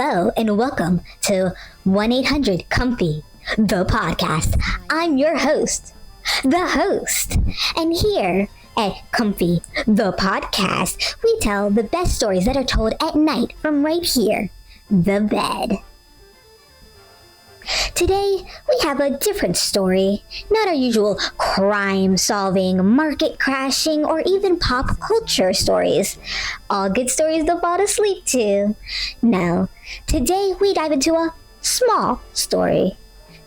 Hello and welcome to 1-800-COMFY, the podcast. I'm your host, the host. And here at Comfy, the podcast, we tell the best stories that are told at night from right here, the bed. Today, we have a different story. Not our usual crime-solving, market-crashing, or even pop culture stories. All good stories to fall asleep to. No, today we dive into a small story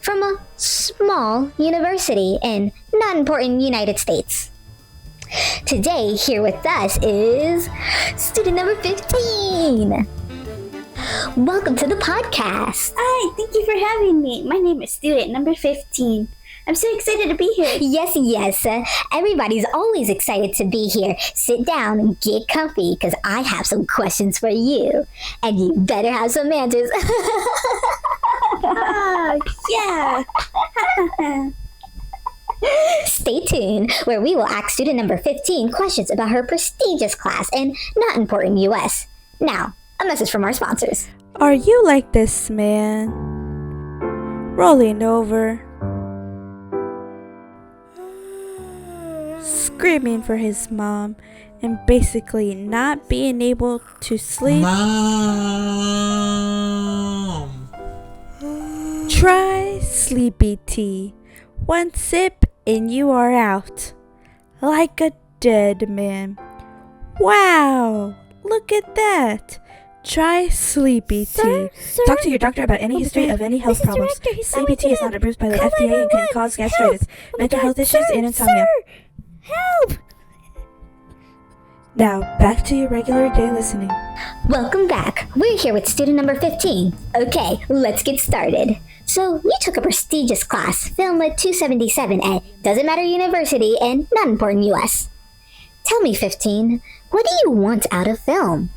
from a small university in not important United States. Today, here with us is student number 15. Welcome to the podcast. Hi, thank you for having me. My name is student number 15. I'm so excited to be here. Yes. Everybody's always excited to be here. Sit down and get comfy because I have some questions for you. And you better have some answers. Oh, yeah. Stay tuned, where we will ask student number 15 questions about her prestigious class in not important US. Now, a message from our sponsors. Are you like this man? Rolling over, screaming for his mom, and basically not being able to sleep? Mom! Try Sleepy Tea. One sip and you are out. Like a dead man. Wow! Look at that! Try Sleepy Tea. Talk to your doctor about any history of any health problems. Sleepy Tea is not approved by the FDA and can cause gastritis, mental health issues, and insomnia. Help! Now, back to your regular day listening. Welcome back. We're here with student number 15. Okay, let's get started. So, you took a prestigious class, Film at 277 at Doesn't Matter University in not important US. Tell me, 15, what do you want out of film?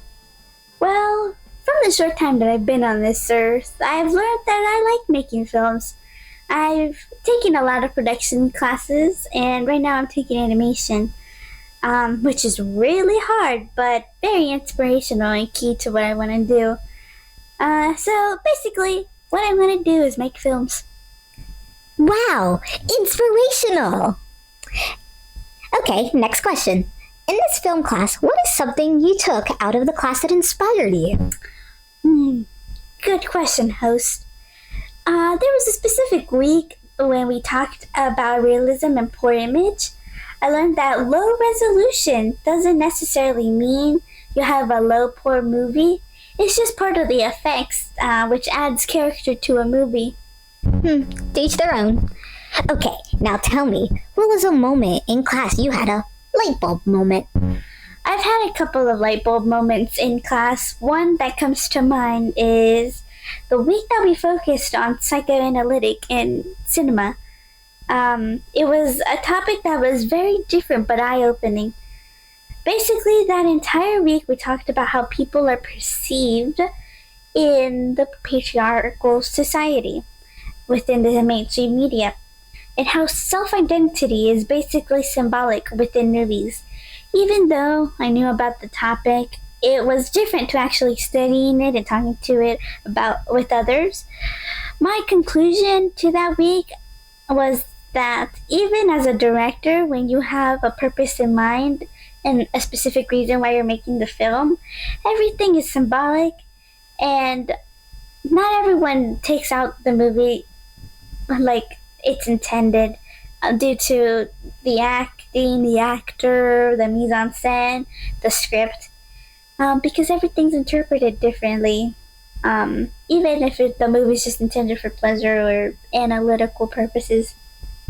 Well, from the short time that I've been on this earth, I've learned that I like making films. I've taken a lot of production classes, and right now I'm taking animation, which is really hard, but very inspirational and key to what I want to do. So basically, what I want to do is make films. Wow, inspirational! Okay, next question. In this film class, what is something you took out of the class that inspired you? Good question, host. There was a specific week when we talked about realism and poor image. I learned that low resolution doesn't necessarily mean you have a low poor movie. It's just part of the effects, which adds character to a movie. To each their own. Okay, now tell me, what was a moment in class you had a light bulb moment? I've had a couple of light bulb moments in class. One that comes to mind is the week that we focused on psychoanalytic in cinema. It was a topic that was very different but eye-opening. Basically, that entire week we talked about how people are perceived in the patriarchal society within the mainstream media, and how self-identity is basically symbolic within movies. Even though I knew about the topic, it was different to actually studying it and talking to it about with others. My conclusion to that week was that even as a director, when you have a purpose in mind and a specific reason why you're making the film, everything is symbolic, and not everyone takes out the movie like it's intended due to the acting, the actor, the mise-en-scène, the script, because everything's interpreted differently, even if the movie's just intended for pleasure or analytical purposes.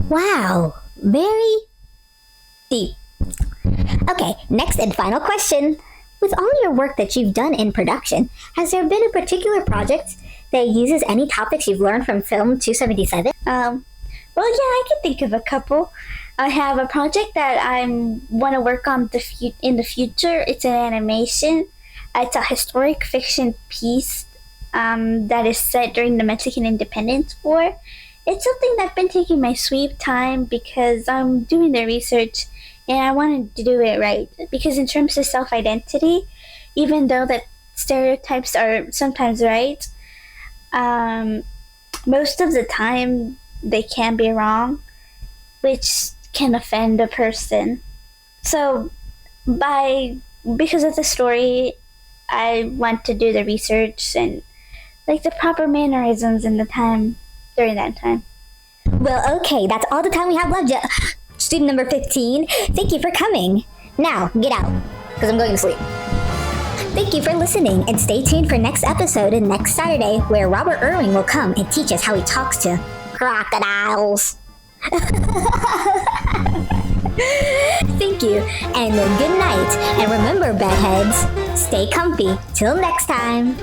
Wow, very deep. Okay, next and final question. With all your work that you've done in production, has there been a particular project that uses any topics you've learned from Film 277? Well, yeah, I can think of a couple. I have a project that I want to work on in the future. It's an animation. It's a historic fiction piece that is set during the Mexican Independence War. It's something that I've been taking my sweet time because I'm doing the research and I wanted to do it right. Because in terms of self-identity, even though that stereotypes are sometimes right. Most of the time, they can be wrong, which can offend a person. So, because of the story, I want to do the research and like the proper mannerisms in the time during that time. Well, okay, that's all the time we have left. Student number 15, thank you for coming. Now, get out, because I'm going to sleep. Thank you for listening, and stay tuned for next episode and next Saturday, where Robert Irving will come and teach us how he talks to crocodiles. Thank you, and good night. And remember, bedheads, stay comfy. Till next time.